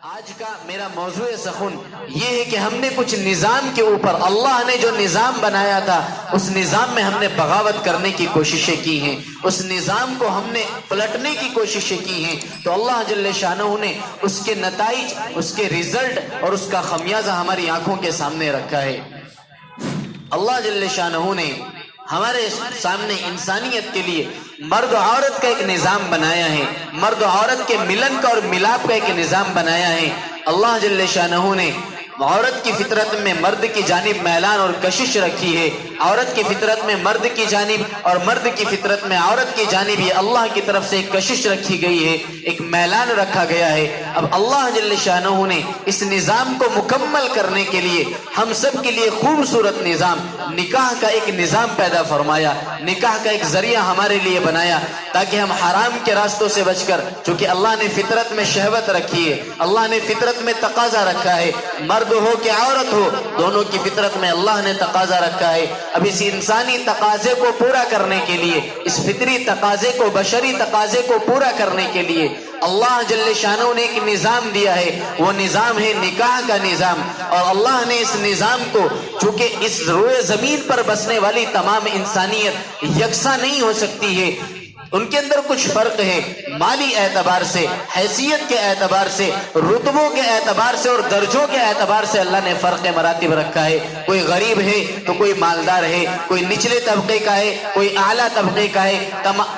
آج کا میرا موضوع سخن یہ ہے کہ ہم نے کچھ نظام کے اوپر اللہ نے جو نظام بنایا تھا اس نظام میں ہم نے بغاوت کرنے کی کوششیں کی ہیں، اس نظام کو ہم نے پلٹنے کی کوششیں کی ہیں، تو اللہ جل شانہ نے اس کے نتائج، اس کے رزلٹ اور اس کا خمیازہ ہماری آنکھوں کے سامنے رکھا ہے۔ اللہ جل شانہ نے ہمارے سامنے انسانیت کے لیے مرد و عورت کا ایک نظام بنایا ہے، مرد و عورت کے ملن کا اور ملاپ کا ایک نظام بنایا ہے۔ اللہ جل شانہ نے عورت کی فطرت میں مرد کی جانب میلان اور کشش رکھی ہے، عورت کی فطرت میں مرد کی جانب اور مرد کی فطرت میں عورت کی جانب یہ اللہ کی طرف سے ایک کشش رکھی گئی ہے، ایک میلان رکھا گیا ہے۔ اب اللہ جل شانہ نے اس نظام کو مکمل کرنے کے لیے ہم سب کے لیے خوبصورت نظام نکاح کا ایک نظام پیدا فرمایا، نکاح کا ایک ذریعہ ہمارے لیے بنایا تاکہ ہم حرام کے راستوں سے بچ کر، چونکہ اللہ نے فطرت میں شہوت رکھی ہے، اللہ نے فطرت میں تقاضا رکھا ہے، مرد ہو کہ عورت ہو دونوں کی فطرت میں اللہ نے تقاضا رکھا ہے۔ اب اس انسانی تقاضے کو پورا کرنے کے لیے، اس فطری تقاضے کو، بشری تقاضے کو پورا کرنے کے لیے اللہ جل شانہ نے ایک نظام دیا ہے، وہ نظام ہے نکاح کا نظام۔ اور اللہ نے اس نظام کو، چونکہ اس روئے زمین پر بسنے والی تمام انسانیت یکساں نہیں ہو سکتی ہے، ان کے اندر کچھ فرق ہے، مالی اعتبار سے، حیثیت کے اعتبار سے، رتبوں کے اعتبار سے اور درجوں کے اعتبار سے اللہ نے فرق مراتب رکھا ہے۔ کوئی غریب ہے تو کوئی مالدار ہے، کوئی نچلے طبقے کا ہے، کوئی اعلیٰ طبقے کا ہے،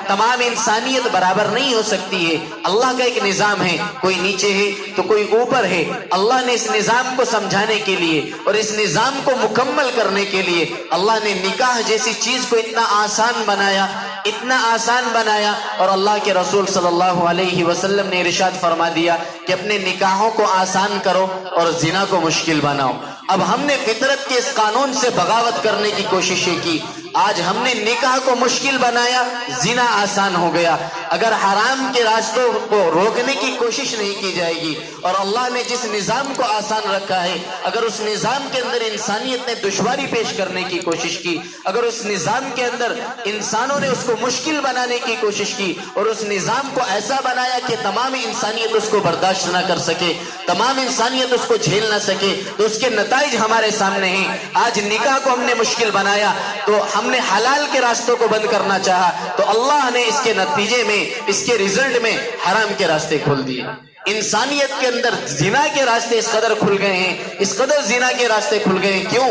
تمام انسانیت برابر نہیں ہو سکتی ہے۔ اللہ کا ایک نظام ہے، کوئی نیچے ہے تو کوئی اوپر ہے۔ اللہ نے اس نظام کو سمجھانے کے لیے اور اس نظام کو مکمل کرنے کے لیے اللہ نے نکاح جیسی چیز کو اتنا آسان بنایا، اتنا آسان بنایا، اور اللہ کے رسول صلی اللہ علیہ وسلم نے ارشاد فرما دیا کہ اپنے نکاحوں کو آسان کرو اور زنا کو مشکل بناؤ۔ اب ہم نے فطرت کے اس قانون سے بغاوت کرنے کی کوششیں کی، آج ہم نے نکاح کو مشکل بنایا، زنا آسان ہو گیا۔ اگر حرام کے راستوں کو روکنے کی کوشش نہیں کی جائے گی اور اللہ نے جس نظام کو آسان رکھا ہے، اگر اس نظام کے اندر انسانیت نے دشواری پیش کرنے کی کوشش کی، اگر اس نظام کے اندر انسانوں نے اس کو مشکل بنانے کی کوشش کی اور اس نظام کو ایسا بنایا کہ تمام انسانیت اس کو برداشت نہ کر سکے، تمام انسانیت اس کو جھیل نہ سکے، تو اس کے نتائج ہمارے سامنے ہیں۔ آج نکاح کو ہم نے مشکل بنایا تو ہم نے حلال کے راستوں کو بند کرنا چاہا تو اللہ نے اس کے نتیجے میں، اس کے رزلٹ میں حرام کے راستے کھول دیے۔ انسانیت کے اندر زنا کے راستے اس قدر کھل گئے ہیں، اس قدر زنا کے راستے کھل گئے ہیں۔ کیوں؟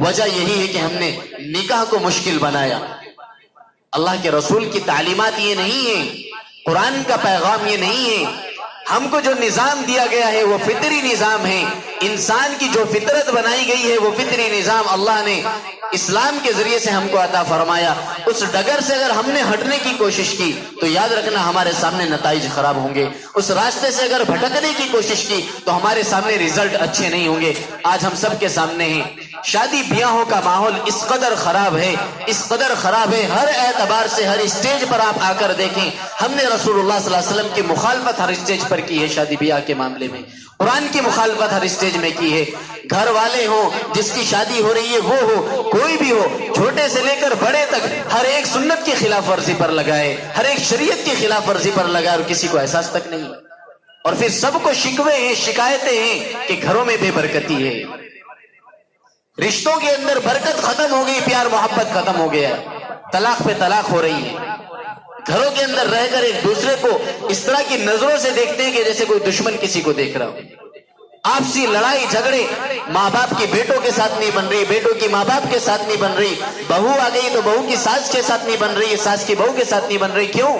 وجہ یہی ہے کہ ہم نے نکاح کو مشکل بنایا۔ اللہ کے رسول کی تعلیمات یہ نہیں ہے، قرآن کا پیغام یہ نہیں ہے۔ ہم کو جو نظام دیا گیا ہے وہ فطری نظام ہے، انسان کی جو فطرت بنائی گئی ہے وہ فطری نظام اللہ نے اسلام کے ذریعے سے ہم کو عطا فرمایا۔ اس ڈگر سے اگر ہم نے ہٹنے کی کوشش کی تو یاد رکھنا ہمارے سامنے نتائج خراب ہوں گے، اس راستے سے اگر بھٹکنے کی کوشش کی تو ہمارے سامنے رزلٹ اچھے نہیں ہوں گے۔ آج ہم سب کے سامنے ہیں، شادی بیاہوں کا ماحول اس قدر خراب ہے، اس قدر خراب ہے، ہر اعتبار سے، ہر اسٹیج پر آپ آ کر دیکھیں، ہم نے رسول اللہ صلی اللہ علیہ وسلم کی مخالفت ہر اسٹیج پر کی ہے، شادی بیاہ کے معاملے میں قرآن کی مخالفت ہر اسٹیج میں کی ہے۔ گھر والے ہوں، جس کی شادی ہو رہی ہے وہ ہو، کوئی بھی ہو، چھوٹے سے لے کر بڑے تک، ہر ایک سنت کی خلاف ورزی پر لگائے، ہر ایک شریعت کی خلاف ورزی پر لگائے اور کسی کو احساس تک نہیں۔ اور پھر سب کو شکوے ہیں، شکایتیں ہیں کہ گھروں میں بے برکتی ہے، رشتوں کے اندر برکت ختم ہو گئی، پیار محبت ختم ہو گیا، طلاق پہ طلاق ہو رہی ہے۔ گھروں کے اندر رہ کر ایک دوسرے کو اس طرح کی نظروں سے دیکھتے ہیں کہ جیسے کوئی دشمن کسی کو دیکھ رہا ہو۔ آپسی لڑائی جھگڑے، ماں باپ کی بیٹوں کے ساتھ نہیں بن رہی، بیٹوں کی ماں باپ کے ساتھ نہیں بن رہی، بہو آ گئی تو بہو کی ساس کے ساتھ نہیں بن رہی، ساس کی بہو کے ساتھ نہیں بن رہی۔ کیوں؟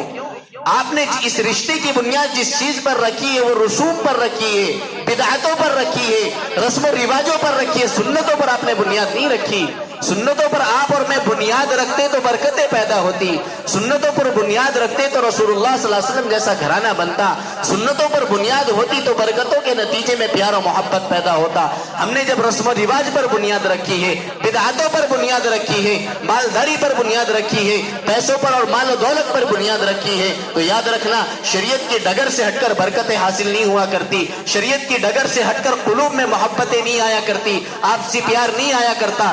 آپ نے اس رشتے کی بنیاد جس چیز پر رکھی ہے وہ رسوم پر رکھی ہے، بدعتوں پر رکھی ہے، رسم و رواجوں پر رکھی ہے، سنتوں پر آپ نے بنیاد نہیں رکھی۔ سنتوں پر آپ اور میں بنیاد رکھتے تو برکتیں پیدا ہوتی، سنتوں پر بنیاد رکھتے تو رسول اللہ صلی اللہ علیہ وسلم جیسا گھرانہ بنتا، سنتوں پر بنیاد ہوتی تو برکتوں کے نتیجے میں پیار و محبت پیدا ہوتا۔ ہم نے جب رسم و رواج پر بنیاد رکھی ہے، بدعتوں پر بنیاد رکھی ہے، مالداری پر بنیاد رکھی ہے، پیسوں پر اور مال و دولت پر بنیاد رکھی ہے، تو یاد رکھنا شریعت کی ڈگر سے ہٹ کر برکتیں حاصل نہیں ہوا کرتی، شریعت کی ڈگر سے ہٹ کر قلوب میں محبتیں نہیں آیا کرتی، آپسی پیار نہیں آیا کرتا۔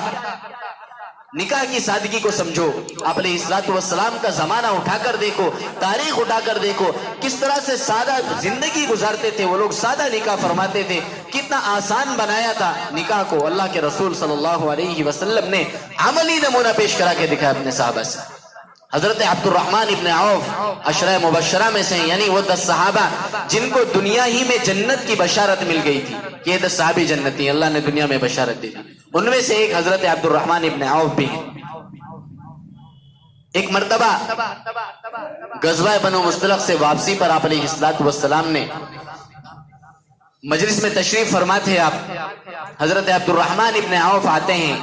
نکاح کی سادگی کو سمجھو. آپ علیہ الصلوۃ والسلام کا زمانہ اٹھا کر دیکھو, تاریخ اٹھا کر دیکھو, کس طرح سے سادہ زندگی گزارتے تھے وہ لوگ, سادہ نکاح فرماتے تھے, کتنا آسان بنایا تھا نکاح کو. اللہ کے رسول صلی اللہ علیہ وسلم نے عملی نمونہ پیش کرا کے دکھایا اپنے صحابہ سے. حضرت عبد الرحمن ابن عوف عشرہ مبشرہ میں سے ہیں, یعنی وہ 10 صحابہ جن کو دنیا ہی میں جنت کی بشارت مل گئی تھی کہ یہ 10 صحابی جنتی, اللہ نے دنیا میں بشارت دی تھی. ان میں سے ایک حضرت عبد الرحمن ابن عوف بھی ہیں. ایک مرتبہ غزوہ بنو مصطلق سے واپسی پر آپ علیہ الصلوۃ والسلام نے مجلس میں تشریف فرما تھے. آپ حضرت عبد الرحمن ابن عوف آتے ہیں,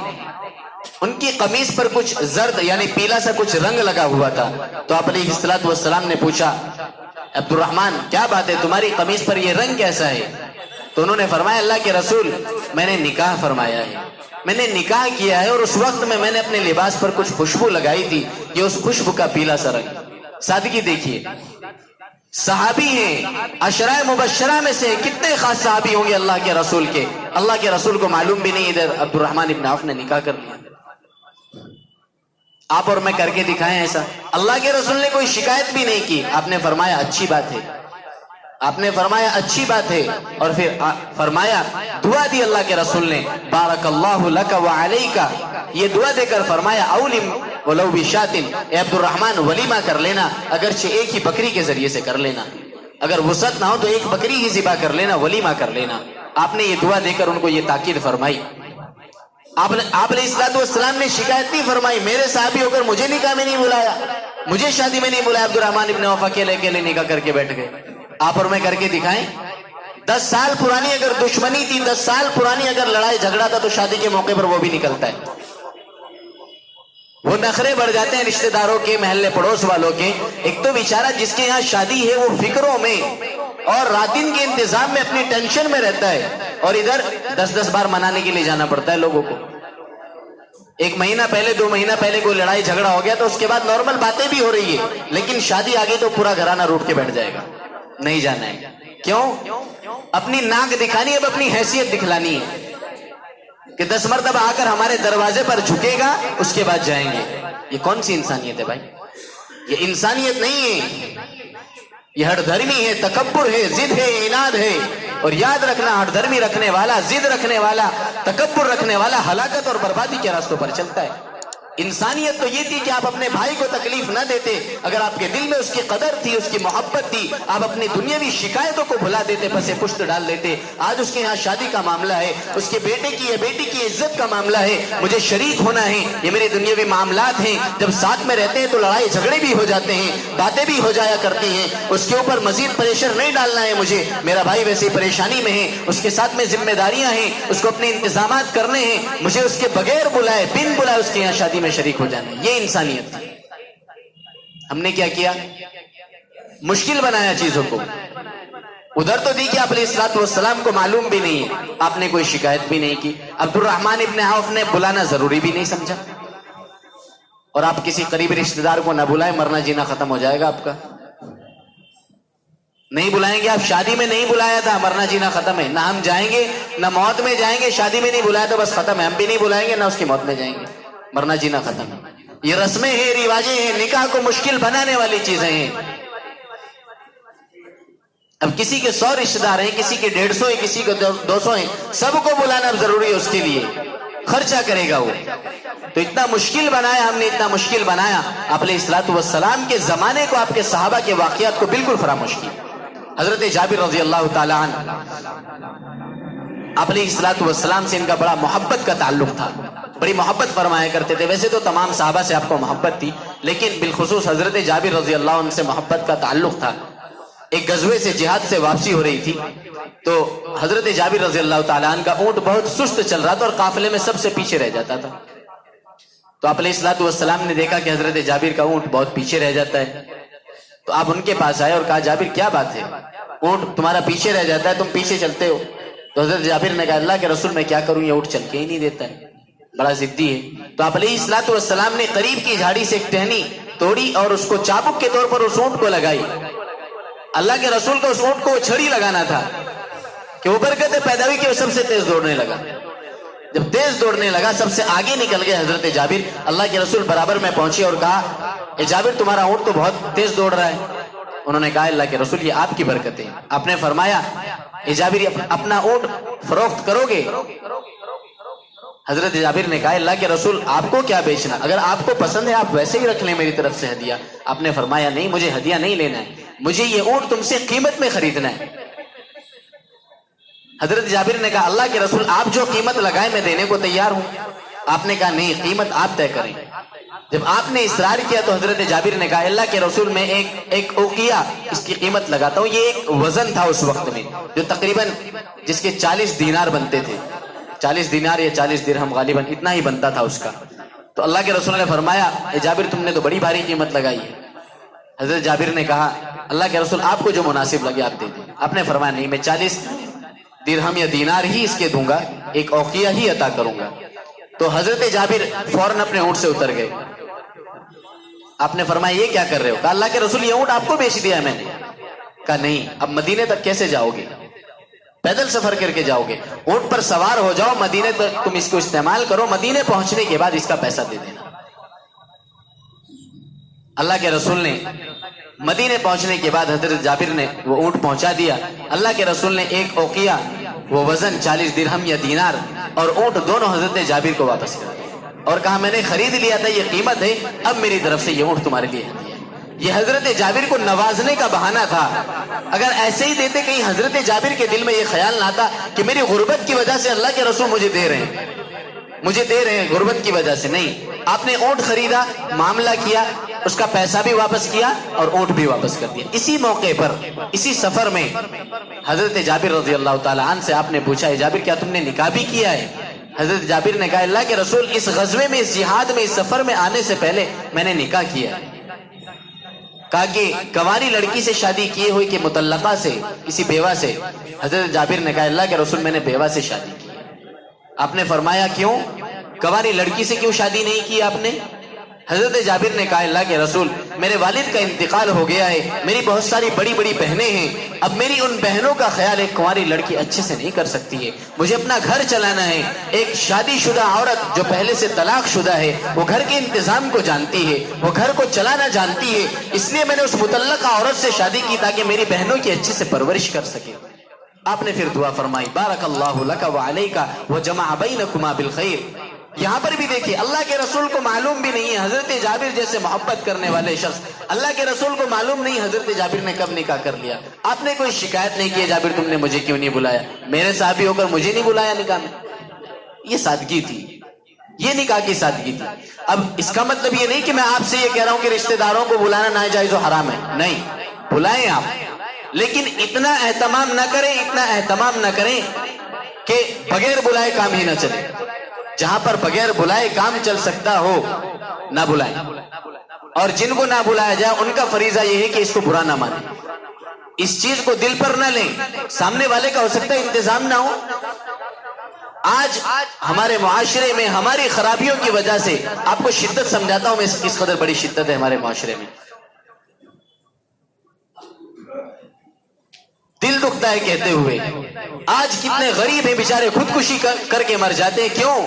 ان کی قمیص پر کچھ زرد یعنی پیلا سا کچھ رنگ لگا ہوا تھا. تو آپ علیہ الصلوۃ والسلام نے پوچھا, عبد الرحمن کیا بات ہے, تمہاری قمیص پر یہ رنگ کیسا ہے؟ تو انہوں نے فرمایا, اللہ کے رسول میں نے نکاح فرمایا ہے, میں نے نکاح کیا ہے, اور اس وقت میں نے اپنے لباس پر کچھ خوشبو لگائی تھی, یہ اس خوشبو کا پیلا سا رنگ. سادگی دیکھیے, صحابی ہیں, عشرہ مبشرہ میں سے کتنے خاص صحابی ہوں گے اللہ کے رسول کے. اللہ کے رسول کو معلوم بھی نہیں ادھر عبد الرحمن ابن عوف نے نکاح کر لیا. آپ اور میں کر کے دکھائیں ایسا. اللہ کے رسول نے کوئی شکایت بھی نہیں کی, آپ نے فرمایا اچھی بات ہے, آپ نے فرمایا اچھی بات ہے, اور پھر فرمایا, دعا دی اللہ کے رسول نے, بارک اللہ لک وعلیک, یہ دعا دے کر فرمایا, اولم ولو بشات, اے عبد الرحمن ولیمہ کر لینا, اگرچہ ایک ہی بکری کے ذریعے سے کر لینا, اگر وسعت نہ ہو تو ایک بکری ہی ذبح کر لینا, ولیمہ کر لینا. آپ نے یہ دعا دے کر ان کو یہ تاکید فرمائی. آپ علیہ الصلوۃ والسلام نے شکایت نہیں فرمائی, میرے صحابی ہو کر مجھے نکاح میں نہیں بلایا, مجھے شادی میں نہیں بلایا. عبد الرحمن ابن عوف اکیلے اکیلے نکاح کر کے بیٹھ گئے. آپ اور میں کر کے دکھائیں. 10 سال پرانی اگر دشمنی تھی, 10 سال پرانی اگر لڑائی جھگڑا تھا, تو شادی کے موقع پر وہ بھی نکلتا ہے. وہ نخرے بڑھ جاتے ہیں رشتہ داروں کے, محلے پڑوس والوں کے. ایک تو بیچارہ جس کے یہاں شادی ہے وہ فکروں میں اور رات دن کے انتظام میں اپنی ٹینشن میں رہتا ہے, اور ادھر 10 بار منانے کے لیے جانا پڑتا ہے لوگوں کو. 1 مہینہ پہلے 2 مہینہ پہلے کوئی لڑائی جھگڑا ہو گیا تو اس کے بعد نارمل باتیں بھی ہو رہی ہے, لیکن شادی آ گئی تو پورا گھرانہ روٹ کے بیٹھ جائے گا, نہیں جانا ہے. کیوں؟ اپنی ناک دکھانی ہے, اب اپنی حیثیت دکھلانی ہے کہ 10 مرتبہ آ کر ہمارے دروازے پر جھکے گا, اس کے بعد جائیں گے. یہ کون سی انسانیت ہے بھائی؟ یہ انسانیت نہیں ہے, یہ ہٹ دھرمی ہے, تکبر ہے, ضد ہے, عناد ہے. اور یاد رکھنا, ہٹ دھرمی رکھنے والا, ضد رکھنے والا, تکبر رکھنے والا ہلاکت اور بربادی کے راستوں پر چلتا ہے. انسانیت تو یہ تھی کہ آپ اپنے بھائی کو تکلیف نہ دیتے, اگر آپ کے دل میں اس کی قدر تھی, اس کی محبت تھی, آپ اپنی دنیاوی شکایتوں کو بھلا دیتے, پسے پشت ڈال دیتے. آج اس کے یہاں شادی کا معاملہ ہے, اس کے بیٹے کی یا بیٹی کی عزت کا معاملہ ہے, مجھے شریک ہونا ہے, یہ میرے دنیاوی معاملات ہیں. جب ساتھ میں رہتے ہیں تو لڑائی جھگڑے بھی ہو جاتے ہیں, باتیں بھی ہو جایا کرتی ہیں. اس کے اوپر مزید پریشر نہیں ڈالنا ہے مجھے, میرا بھائی ویسے پریشانی میں ہے, اس کے ساتھ میں ذمہ داریاں ہیں, اس کو اپنے انتظامات کرنے ہیں, مجھے اس کے بغیر بلائے, بن بلائے اس کے یہاں شادی میں شریک ہو جانا. یہ انسانیت تھی. ہم نے کیا کیا؟ مشکل بنایا چیزوں کو. ادھر تو دیکھیے آپ علیہ الصلوۃ والسلام کو معلوم بھی نہیں ہے, آپ نے کوئی شکایت بھی نہیں کی. عبد الرحمن ابن عوف نے بلانا ضروری بھی نہیں سمجھا, اور آپ کسی قریبی رشتہ دار کو نہ بلائیں, مرنا جینا ختم ہو جائے گا آپ کا. نہیں بلائیں گے, آپ شادی میں نہیں بلایا تھا, مرنا جینا ختم ہے. نہ ہم جائیں گے, نہ موت میں جائیں گے. شادی میں نہیں بلایا تو بس ختم ہے, ہم بھی نہیں بلائیں گے, نہ اس کی موت میں جائیں گے, مرنا جینا ختم ہے. یہ رسمیں ہیں, رواجیں ہیں, نکاح کو مشکل بنانے والی چیزیں ہیں. اب کسی کے 100 رشتہ دار ہیں, کسی کے 150 ہیں, کسی کے 200 ہیں, سب کو بلانا اب ضروری ہے. اس کے لیے خرچہ کرے گا وہ, تو اتنا مشکل بنایا ہم نے, اتنا مشکل بنایا. آپ علیہ الصلوۃ والسلام کے زمانے کو, آپ کے صحابہ کے واقعات کو بالکل فراموش کیا. حضرت جابر رضی اللہ تعالی عنہ, آپ علیہ الصلوۃ والسلام سے ان کا بڑا محبت کا تعلق تھا, بڑی محبت فرمایا کرتے تھے. ویسے تو تمام صحابہ سے آپ کو محبت تھی, لیکن بالخصوص حضرت جابر رضی اللہ عنہ سے محبت کا تعلق تھا. ایک غزوے سے, جہاد سے واپسی ہو رہی تھی, تو حضرت جابر رضی اللہ تعالیٰ عنہ کا اونٹ بہت سست چل رہا تھا اور قافلے میں سب سے پیچھے رہ جاتا تھا. تو آپ علیہ الصلوۃ والسلام نے دیکھا کہ حضرت جابر کا اونٹ بہت پیچھے رہ جاتا ہے. تو آپ ان کے پاس آئے اور کہا, جابر کیا بات ہے, اونٹ تمہارا پیچھے رہ جاتا ہے, تم پیچھے چلتے ہو. تو حضرت جابر نے کہا, اللہ کے رسول میں کیا کروں, یہ اونٹ چل کے ہی نہیں دیتا ہے, بڑا ضدی ہے. تو آپ علیہ الصلوۃ والسلام نے قریب کی جھاڑی سے ایک ٹہنی توڑی اور اس کو چابک کے طور پر اس اونٹ کو لگائی. اللہ کے رسول کو اس اونٹ کو چھڑی لگانا تھا کہ وہ برکت پیداوی کی سب سے تیز دوڑنے لگا. جب تیز دوڑنے لگا سب سے آگے نکل گئے حضرت جابر. اللہ کے رسول برابر میں پہنچے اور کہا اے جابر تمہارا اونٹ تو بہت تیز دوڑ رہا ہے. انہوں نے کہا اللہ کے رسول یہ آپ کی برکتیں. آپ نے فرمایا اے جابر اپنا اونٹ فروخت کرو گے؟ حضرت جابر نے کہا اللہ کے رسول آپ کو کیا بیچنا، اگر آپ کو پسند ہے آپ ویسے ہی رکھ لیں میری طرف سے ہدیہ. آپ نے فرمایا نہیں مجھے ہدیہ نہیں لینا ہے، مجھے یہ اونٹ تم سے قیمت میں خریدنا ہے. حضرت جابر نے کہا اللہ کے رسول آپ جو قیمت لگائے میں دینے کو تیار ہوں. آپ نے کہا نہیں قیمت آپ طے کریں. جب آپ نے اصرار کیا تو حضرت جابر نے کہا اللہ کے رسول میں ایک اوقیہ اس کی قیمت لگاتا ہوں. یہ ایک وزن تھا اس وقت میں جو تقریباً جس کے 40 دینار بنتے تھے، 40 دینار یا 40 درہم غالباً اتنا ہی بنتا تھا اس کا. تو اللہ کے رسول نے فرمایا اے جابر تم نے تو بڑی بھاری قیمت لگائی ہے. حضرت جابر نے کہا اللہ کے رسول آپ کو جو مناسب لگے آپ دے دیں. آپ نے فرمایا نہیں میں 40 درہم یا دینار ہی اس کے دوں گا، ایک اوقیہ ہی عطا کروں گا. تو حضرت جابر فوراً اپنے اونٹ سے اتر گئے. آپ نے فرمایا یہ کیا کر رہے ہو؟ کہا اللہ کے رسول یہ اونٹ آپ کو بیچ دیا میں نے. کہا نہیں اب مدینے تک کیسے جاؤ گے؟ پیدل سفر کر کے جاؤ گے. اونٹ پر سوار ہو جاؤ، مدینے تک تم اس کو استعمال کرو، مدینے پہنچنے کے بعد اس کا پیسہ دے دینا. اللہ کے رسول نے مدینے پہنچنے کے بعد حضرت جابر نے وہ اونٹ پہنچا دیا. اللہ کے رسول نے ایک اوقیہ وہ وزن 40 درہم یا دینار اور اونٹ دونوں حضرت جابر کو واپس کر دیا اور کہا میں نے خرید لیا تھا، یہ قیمت ہے، اب میری طرف سے یہ اونٹ تمہارے لیے ہے. یہ حضرت جابر کو نوازنے کا بہانہ تھا. اگر ایسے ہی دیتے کہیں حضرت جابر کے دل میں یہ خیال نہ آتا کہ میری غربت کی وجہ سے اللہ کے رسول مجھے دے رہے ہیں غربت کی وجہ سے. نہیں، آپ نے اونٹ خریدا، معاملہ کیا، اس کا پیسہ بھی واپس کیا اور اونٹ بھی واپس کر دیا. اسی موقع پر اسی سفر میں حضرت جابر رضی اللہ تعالی عنہ سے آپ نے پوچھا جابر کیا تم نے نکاح بھی کیا ہے؟ حضرت جابر نے کہا اللہ کے رسول اس غزوے میں، اس جہاد میں، اس سفر میں آنے سے پہلے میں نے نکاح کیا ہے. کہا کہ کنواری لڑکی سے شادی کیے ہوئی کہ مطلقہ سے، کسی بیوہ سے؟ حضرت جابر نے کہا اللہ کے رسول میں نے بیوہ سے شادی کی. آپ نے فرمایا کیوں؟ کنواری لڑکی سے کیوں شادی نہیں کی آپ نے؟ حضرت جابر نے کہا اللہ کے رسول میرے والد کا انتقال ہو گیا ہے، میری بہت ساری بڑی بڑی بہنیں ہیں، اب میری ان بہنوں کا خیال ایک کنواری لڑکی اچھے سے نہیں کر سکتی ہے، مجھے اپنا گھر چلانا ہے. ایک شادی شدہ عورت جو پہلے سے طلاق شدہ ہے وہ گھر کے انتظام کو جانتی ہے، وہ گھر کو چلانا جانتی ہے، اس لیے میں نے اس مطلقہ عورت سے شادی کی تاکہ میری بہنوں کی اچھے سے پرورش کر سکے. آپ نے پھر دعا فرمائی بارک اللہ لک وعلیک وجمع بینکما بالخیر. یہاں پر بھی دیکھیے اللہ کے رسول کو معلوم بھی نہیں ہے، حضرت جابر جیسے محبت کرنے والے شخص، اللہ کے رسول کو معلوم نہیں حضرت جابر نے کب نکاح کر لیا. آپ نے کوئی شکایت نہیں کی جابر تم نے مجھے کیوں نہیں بلایا، میرے صحابی ہو کر مجھے نہیں بلایا نکاح میں. یہ سادگی تھی، یہ نکاح کی سادگی تھی. اب اس کا مطلب یہ نہیں کہ میں آپ سے یہ کہہ رہا ہوں کہ رشتہ داروں کو بلانا ناجائز و حرام ہے، نہیں، بلائیں آپ، لیکن اتنا اہتمام نہ کریں کہ بغیر بلائے کام ہی نہ چلے. جہاں پر بغیر بلائے کام چل سکتا ہو نہ بلائیں، اور جن کو نہ بلایا جائے ان کا فریضہ یہ ہے کہ اس کو برا نہ مانیں، اس چیز کو دل پر نہ لیں. سامنے والے کا ہو سکتا ہے انتظام نہ ہو. آج ہمارے معاشرے میں ہماری خرابیوں کی وجہ سے آپ کو شدت سمجھاتا ہوں میں کس قدر بڑی شدت ہے ہمارے معاشرے میں. دل دکھتا ہے کہتے ہوئے آج کتنے غریب ہیں بیچارے خودکشی کر کے مر جاتے ہیں. کیوں؟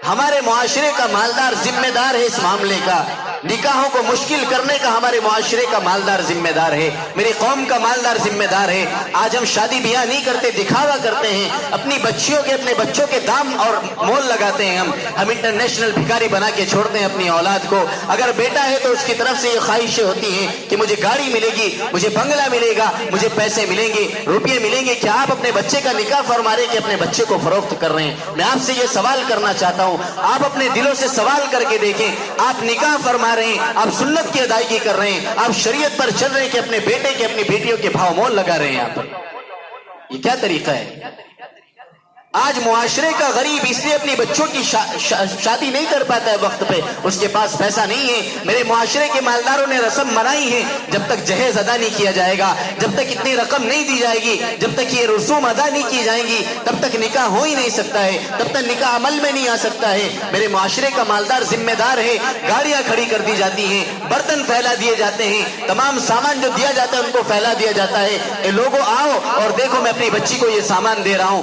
ہمارے معاشرے کا مالدار ذمہ دار ہے اس معاملے کا. نکاحوں کو مشکل کرنے کا ہمارے معاشرے کا مالدار ذمہ دار ہے، میری قوم کا مالدار ذمہ دار ہے. آج ہم شادی بیاہ نہیں کرتے، دکھاوا کرتے ہیں، اپنی بچیوں کے، اپنے بچوں کے دام اور مول لگاتے ہیں. ہم انٹرنیشنل بھکاری بنا کے چھوڑتے ہیں اپنی اولاد کو. اگر بیٹا ہے تو اس کی طرف سے یہ خواہشیں ہوتی ہیں کہ مجھے گاڑی ملے گی، مجھے بنگلہ ملے گا، مجھے پیسے ملیں گے، روپیے ملیں گے. کیا آپ اپنے بچے کا نکاح فرما رہے کہ اپنے بچے کو فروخت کر رہے ہیں؟ میں آپ سے یہ سوال کرنا چاہتا ہوں، آپ اپنے دلوں سے سوال کر کے دیکھیں. آپ نکاح فرما رہے ہیں، آپ سنت کی ادائیگی کر رہے ہیں، آپ شریعت پر چل رہے ہیں کہ اپنے بیٹے کے، اپنی بیٹیوں کے بھاؤ مول لگا رہے ہیں. آپ یہ کیا طریقہ ہے؟ آج معاشرے کا غریب اس لیے اپنی بچوں کی شادی نہیں کر پاتا ہے وقت پہ، اس کے پاس پیسہ نہیں ہے. میرے معاشرے کے مالداروں نے رسم منائی ہے، جب تک جہیز ادا نہیں کیا جائے گا، جب تک اتنی رقم نہیں دی جائے گی، جب تک یہ رسوم ادا نہیں کی جائیں گی، تب تک نکاح ہو ہی نہیں سکتا ہے، تب تک نکاح عمل میں نہیں آ سکتا ہے. میرے معاشرے کا مالدار ذمہ دار ہے. گاڑیاں کھڑی کر دی جاتی ہیں، برتن پھیلا دیے جاتے ہیں، تمام سامان جو دیا جاتا ہے ان کو پھیلا دیا جاتا ہے. اے لوگوں آؤ اور دیکھو میں اپنی بچی کو یہ سامان دے رہا ہوں،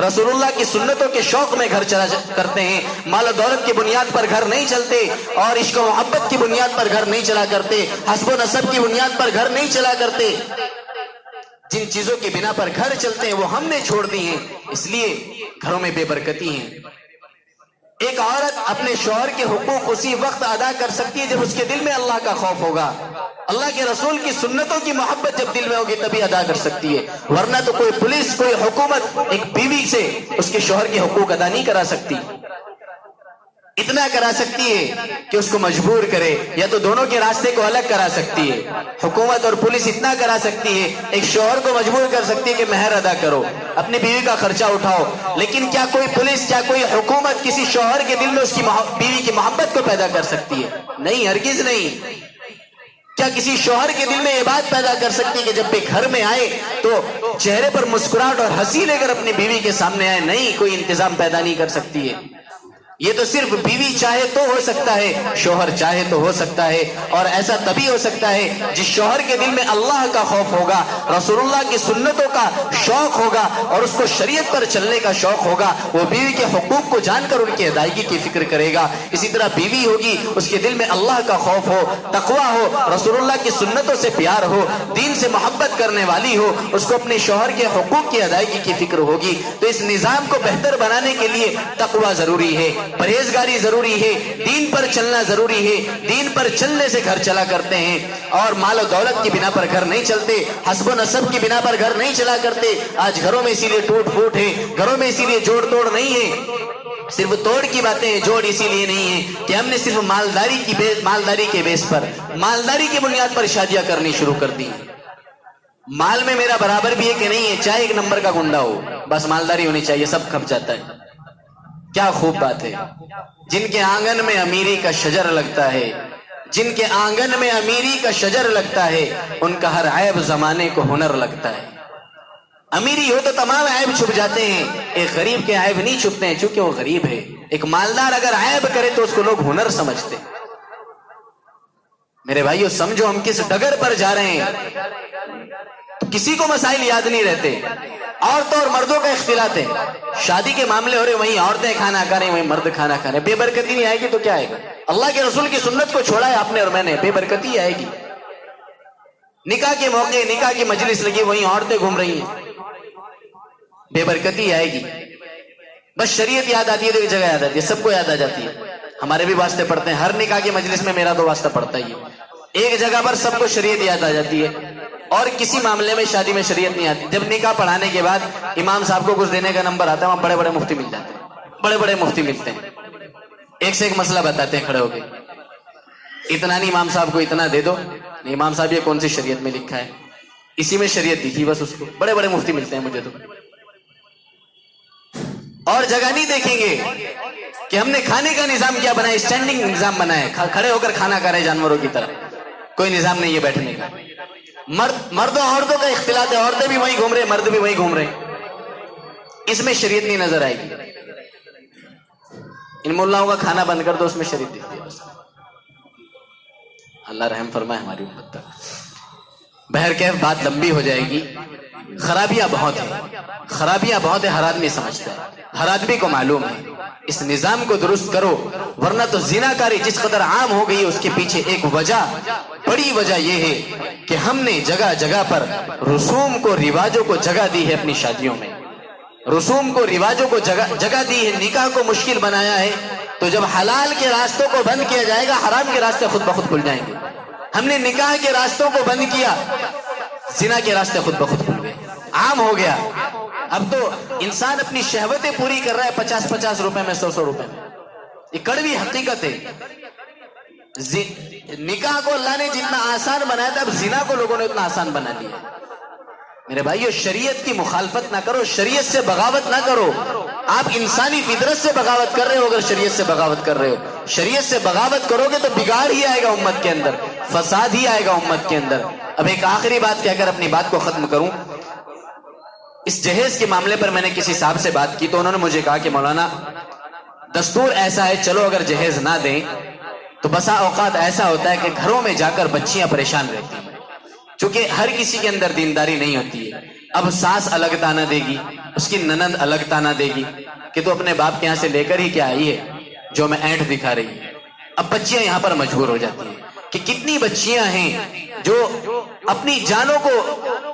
رسولullah کی سنتوں کے شوق میں گھر چلا کرتے ہیں, مال و دولت کی بنیاد پر گھر نہیں چلتے, اور عشق و محبت کی بنیاد پر گھر نہیں چلا کرتے, حسب و نسب کی بنیاد پر گھر نہیں چلا کرتے. جن چیزوں کی بنا پر گھر چلتے ہیں وہ ہم نے چھوڑ دی ہیں, اس لیے گھروں میں بے برکتی ہیں. ایک عورت اپنے شوہر کے حقوق اسی وقت ادا کر سکتی ہے جب اس کے دل میں اللہ کا خوف ہوگا, اللہ کے رسول کی سنتوں کی محبت جب دل میں ہوگی تبھی ادا کر سکتی ہے, ورنہ تو کوئی پولیس, کوئی حکومت ایک بیوی سے اس کے شوہر کے حقوق ادا نہیں کرا سکتی. اتنا کرا سکتی ہے کہ اس کو مجبور کرے, یا تو دونوں کے راستے کو الگ کرا سکتی ہے. حکومت اور پولیس اتنا کرا سکتی ہے, ایک شوہر کو مجبور کر سکتی ہے کہ مہر ادا کرو, اپنی بیوی کا خرچہ اٹھاؤ. لیکن کیا کوئی پولیس, کیا کوئی حکومت کسی شوہر کے دل میں اس کی بیوی کی محبت کو پیدا کر سکتی ہے؟ نہیں, ہرگز نہیں. کیا کسی شوہر کے دل میں یہ بات پیدا کر سکتی ہے کہ جب بھی گھر میں آئے تو چہرے پر مسکراہٹ اور ہنسی لے کر اپنی بیوی کے سامنے آئے؟ نہیں, کوئی انتظام پیدا نہیں کر سکتی ہے. یہ تو صرف بیوی چاہے تو ہو سکتا ہے, شوہر چاہے تو ہو سکتا ہے, اور ایسا تبھی ہو سکتا ہے جس شوہر کے دل میں اللہ کا خوف ہوگا, رسول اللہ کی سنتوں کا شوق ہوگا, اور اس کو شریعت پر چلنے کا شوق ہوگا. وہ بیوی کے حقوق کو جان کر ان کی ادائیگی کی فکر کرے گا. اسی طرح بیوی ہوگی, اس کے دل میں اللہ کا خوف ہو, تقوی ہو, رسول اللہ کی سنتوں سے پیار ہو, دین سے محبت کرنے والی ہو, اس کو اپنے شوہر کے حقوق کی ادائیگی کی فکر ہوگی. تو اس نظام کو بہتر بنانے کے لیے تقوی ضروری ہے, پرہیزگاری ضروری ہے, دین پر چلنا ضروری ہے. دین پر چلنے سے گھر چلا کرتے ہیں, اور مال و دولت کی بنا پر گھر نہیں چلتے, حسب و نسب کی بنا پر گھر نہیں چلا کرتے. آج گھروں میں اسی لیے ٹوٹ پھوٹ ہے, گھروں میں اسی لیے جوڑ توڑ نہیں ہے. صرف توڑ کی باتیں ہیں, جوڑ اسی لیے نہیں ہے کہ ہم نے صرف مالداری کے بیس پر, مالداری کی بنیاد پر شادیاں کرنی شروع کر دی. مال میں میرا برابر بھی ہے کہ نہیں ہے, چاہے ایک نمبر کا گنڈا ہو, بس مالداری ہونی چاہیے, سب کھپ جاتا ہے. کیا خوب بات ہے. جن کے آنگن میں امیری کا شجر لگتا ہے, جن کے آنگن میں امیری کا شجر لگتا ہے, ان کا ہر عیب زمانے کو ہنر لگتا ہے. امیری ہو تو تمام عیب چھپ جاتے ہیں, ایک غریب کے عیب نہیں چھپتے ہیں چونکہ وہ غریب ہے. ایک مالدار اگر عیب کرے تو اس کو لوگ ہنر سمجھتے ہیں. میرے بھائیو سمجھو ہم کس ڈگر پر جا رہے ہیں. کسی کو مسائل یاد نہیں رہتے. عورتوں اور مردوں کا اختلاط ہے, شادی کے معاملے ہو رہے وہیں عورتیں کھانا کھا رہی ہیں, وہیں مرد کھانا کھا رہے ہیں. بے برکتی نہیں آئے گی تو کیا آئے گا؟ اللہ کے رسول کی سنت کو چھوڑا ہے آپ نے اور میں نے, بے برکتی آئے گی. نکاح کے موقع, نکاح کی مجلس لگی, وہیں عورتیں گھوم رہی ہیں, بے برکتی آئے گی. بس شریعت یاد آتی ہے تو ایک جگہ یاد آتی ہے, سب کو یاد آ جاتی ہے. ہمارے بھی واسطے پڑھتے ہیں, ہر نکاح کی مجلس میں میرا تو واسطہ پڑتا ہی ہے. ایک جگہ پر سب کو شریعت یاد آ جاتی ہے, اور کسی معاملے میں شادی میں شریعت نہیں آتی. جب نکاح پڑھانے کے بعد امام صاحب کو کچھ دینے کا نمبر آتا ہے, وہاں بڑے بڑے مفتی مل جاتے ہیں, بڑے بڑے مفتی ملتے ہیں, ایک سے ایک مسئلہ بتاتے ہیں کھڑے ہو کے. اتنا نہیں, امام صاحب کو اتنا دے دو. نہیں امام صاحب یہ کون سی شریعت میں لکھا ہے, اسی میں شریعت دکھی بس اس کو. بڑے بڑے مفتی ملتے ہیں مجھے تو. اور جگہ نہیں دیکھیں گے کہ ہم نے کھانے کا نظام کیا بنایا, اسٹینڈنگ نظام بنایا, کھڑے ہو کر کھانا کھا رہے جانوروں کی طرح. کوئی نظام نہیں ہے بیٹھنے کا. مردوں عورتوں کا اختلاط ہے, عورتیں بھی وہیں گھوم رہے, مرد بھی وہیں گھوم رہے. اس میں شریعت نہیں نظر آئے گی. ان ملاؤں کا کھانا بند کر دو, اس میں شریعت دکھتی ہے بس. اللہ رحم فرمائے ہماری امت پر. بہرکیف بات لمبی ہو جائے گی. خرابیاں بہت ہیں, خرابیاں بہت ہیں, ہر آدمی سمجھتا ہے, ہر آدمی کو معلوم ہے. اس نظام کو درست کرو, ورنہ تو زناکاری جس قدر عام ہو گئی ہے اس کے پیچھے ایک وجہ, بڑی وجہ یہ ہے کہ ہم نے جگہ جگہ پر رسوم کو, رواجوں کو جگہ دی ہے اپنی شادیوں میں. رسوم کو, رواجوں کو جگہ دی ہے, نکاح کو مشکل بنایا ہے. تو جب حلال کے راستوں کو بند کیا جائے گا, حرام کے راستے خود بخود کھل جائیں گے. ہم نے نکاح کے راستوں کو بند کیا, زنا کے راستے خود بخود کھل گئے, عام ہو گیا. اب تو انسان اپنی شہوتیں پوری کر رہا ہے 50-50 روپے میں, 100-100 روپے میں. یہ کڑوی حقیقت ہے. نکاح کو اللہ نے جتنا آسان بنایا تھا, اب زنا کو لوگوں نے اتنا آسان بنا لیا. میرے بھائیو شریعت کی مخالفت نہ کرو, شریعت سے بغاوت نہ کرو. آپ انسانی فطرت سے بغاوت کر رہے ہو اگر شریعت سے بغاوت کر رہے ہو. شریعت سے بغاوت کرو گے تو بگاڑ ہی آئے گا امت کے اندر, فساد ہی آئے گا امت کے اندر. اب ایک آخری بات کہہ کر اپنی بات کو ختم کروں. اس جہیز کے معاملے پر میں نے کسی صاحب سے بات کی تو انہوں نے مجھے کہا کہ مولانا دستور ایسا ہے, چلو اگر جہیز نہ دیں تو بسا اوقات ایسا ہوتا ہے کہ گھروں میں جا کر بچیاں پریشان رہتی ہیں, چونکہ ہر کسی کے اندر دینداری نہیں ہوتی ہے. اب ساس الگ تانا دے گی, اس کی ننند الگ تانا دے گی کہ تو اپنے باپ کے یہاں سے لے کر ہی کیا آئی ہے جو میں اینٹ دکھا رہی ہے۔ اب بچیاں یہاں پر مجبور ہو جاتی ہیں کہ کتنی بچیاں ہیں جو اپنی جانوں کو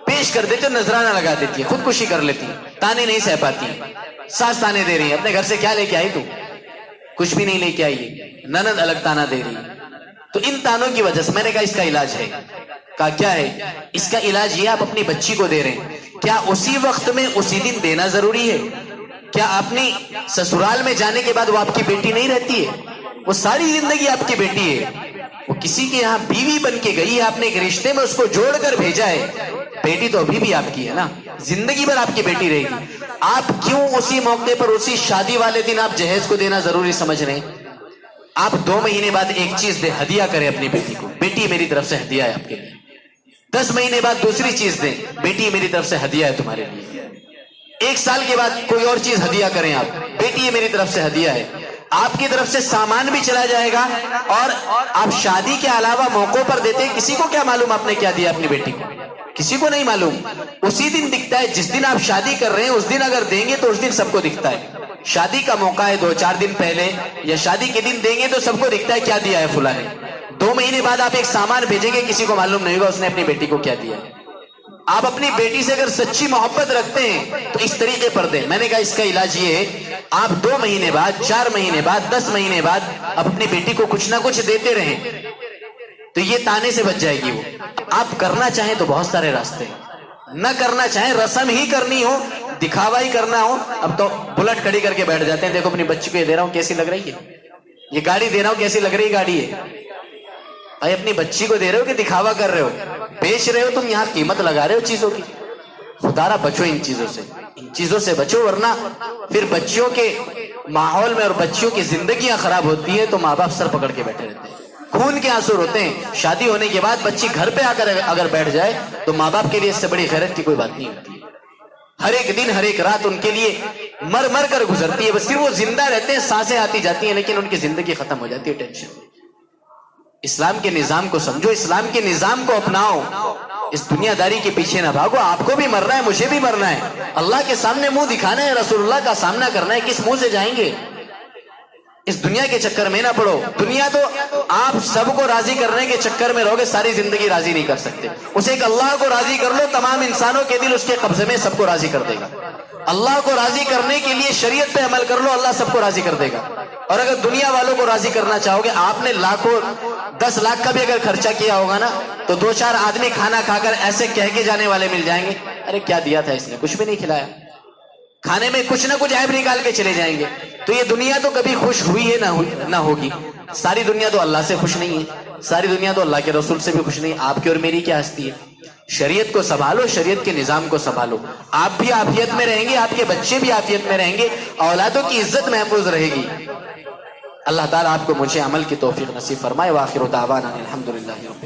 پیش کر دیتے، نذرانہ لگا دیتی ہیں، خودکشی کر لیتی ہیں، تانے نہیں سہ پاتی ہیں۔ ساس تانے دے رہی ہے، اپنے گھر سے کیا لے کے آئی تو؟ کچھ بھی نہیں لے کے آئی ہے، ننند الگ تانا دے رہی ہے۔ تو ان تانوں کی وجہ سے میں نے کہا اس کا علاج ہے۔ کہا کیا ہے؟ اس کا علاج یہ آپ اپنی بچی کو دے رہے ہیں، کیا اسی وقت میں اسی دن دینا ضروری ہے؟ کیا اپنی سسرال میں جانے کے بعد وہ آپ کی بیٹی نہیں رہتی ہے؟ وہ ساری زندگی آپ کی بیٹی ہے، وہ کسی کے یہاں بیوی بن کے گئی ہے، آپ نے ایک رشتے میں اس کو جوڑ کر بھیجا ہے، بیٹی تو ابھی بھی آپ کی ہے نا، زندگی بھر آپ کی بیٹی رہے گی۔ آپ کیوں اسی موقع پر اسی شادی والے دن آپ جہیز کو دینا ضروری سمجھ رہے ہیں؟ آپ 2 مہینے بعد ایک چیز دے، ہدیہ کریں اپنی بیٹی کو، بیٹی میری طرف سے ہدیہ ہے آپ کے لیے۔ 10 مہینے بعد دوسری چیز دیں، بیٹی میری طرف سے ہدیہ ہے تمہارے لیے۔ 1 سال کے بعد کوئی اور چیز ہدیہ کریں آپ، بیٹی یہ میری طرف سے ہدیہ ہے۔ آپ کی طرف سے سامان بھی چلا جائے گا، اور آپ شادی کے علاوہ موقعوں پر دیتے ہیں، کسی کو کیا معلوم آپ نے کیا دیا اپنی بیٹی کو؟ کسی کو نہیں معلوم، اسی دن دکھتا ہے جس دن آپ شادی کر رہے ہیں، اس دن اگر دیں گے تو اس دن سب کو دکھتا ہے۔ شادی کا موقع ہے 2-4 دن پہلے یا شادی کے دن دیں گے تو سب کو دکھتا ہے کیا دیا ہے فلاں نے۔ 2 مہینے بعد آپ ایک سامان بھیجیں گے، کسی کو معلوم نہیں ہوگا اس نے اپنی بیٹی کو کیا دیا ہے۔ آپ اپنی بیٹی سے اگر سچی محبت رکھتے ہیں تو اس طریقے پر دیں۔ میں نے کہا اس کا علاج یہ ہے، آپ 2 مہینے بعد، 4 مہینے بعد، 10 مہینے بعد آپ اپنی بیٹی کو کچھ نہ کچھ دیتے رہیں، تو یہ تانے سے بچ جائے گی وہ۔ آپ کرنا چاہیں تو بہت سارے راستے ہیں، نہ کرنا چاہیں، رسم ہی کرنی ہو، دکھاوا ہی کرنا ہو، اب تو بلٹ کھڑی کر کے بیٹھ جاتے ہیں، دیکھو اپنی بچی کو یہ دے رہا ہوں کیسی لگ رہی ہے، یہ گاڑی دے رہا ہوں کیسی لگ رہی گاڑی ہے۔ بھائی اپنی بچی کو دے رہے ہو کہ دکھاوا کر رہے ہو؟ بیچ رہے ہو تم، یہاں قیمت لگا رہے ہو چیزوں کی۔ خدا را بچو ان چیزوں سے، ان چیزوں سے بچو، ورنہ پھر بچیوں کے ماحول میں اور بچیوں کی زندگیاں خراب ہوتی ہیں تو ماں باپ سر پکڑ کے بیٹھے رہتے ہیں، خون کے آنسو روتے ہیں۔ شادی ہونے کے بعد بچی گھر پہ آ کر اگر بیٹھ جائے تو ماں باپ کے لیے اس سے بڑی خیرت کی کوئی بات نہیں ہوتی۔ ہر ایک دن، ہر ایک رات ان کے لیے مر مر کر گزرتی ہے، بس صرف وہ زندہ رہتے ہیں، سانسیں آتی جاتی ہیں، لیکن ان کی زندگی ختم ہو جاتی ہے ٹینشن۔ اسلام کے نظام کو سمجھو، اسلام کے نظام کو اپناؤ، اس دنیا داری کے پیچھے نہ بھاگو۔ آپ کو بھی مرنا ہے، مجھے بھی مرنا ہے، اللہ کے سامنے منہ دکھانا ہے، رسول اللہ کا سامنا کرنا ہے، کس منہ سے جائیں گے؟ اس دنیا کے چکر میں نہ پڑو۔ دنیا تو آپ سب کو راضی کرنے کے چکر میں رہو گے، ساری زندگی راضی نہیں کر سکتے۔ اسے ایک اللہ کو راضی کر لو، تمام انسانوں کے دل اس کے قبضے میں، سب کو راضی کر دے گا۔ اللہ کو راضی کرنے کے لیے شریعت پہ عمل کر لو، اللہ سب کو راضی کر دے گا۔ اور اگر دنیا والوں کو راضی کرنا چاہو گے، آپ نے لاکھوں 10 لاکھ کا بھی اگر خرچہ کیا ہوگا نا، تو 2-4 آدمی کھانا کھا کر ایسے کہہ کے جانے والے مل جائیں گے، ارے کیا دیا تھا اس نے، کچھ بھی نہیں کھلایا، کھانے میں کچھ نہ کچھ عیب نکال کے چلے جائیں گے۔ تو یہ دنیا تو کبھی خوش ہوئی ہے نہ ہوگی۔ ساری دنیا تو اللہ سے خوش نہیں ہے، ساری دنیا تو اللہ کے رسول سے بھی خوش نہیں ہے۔ آپ کی اور میری کیا ہستی ہے؟ شریعت کو سنبھالو، شریعت کے نظام کو سنبھالو، آپ بھی عافیت میں رہیں گے، آپ کے بچے بھی عافیت میں رہیں گے، اولادوں کی عزت محفوظ رہے گی۔ اللہ تعالیٰ آپ کو مجھے عمل کی توفیق نصیب فرمائے۔ وآخر دعوانا الحمدللہ رب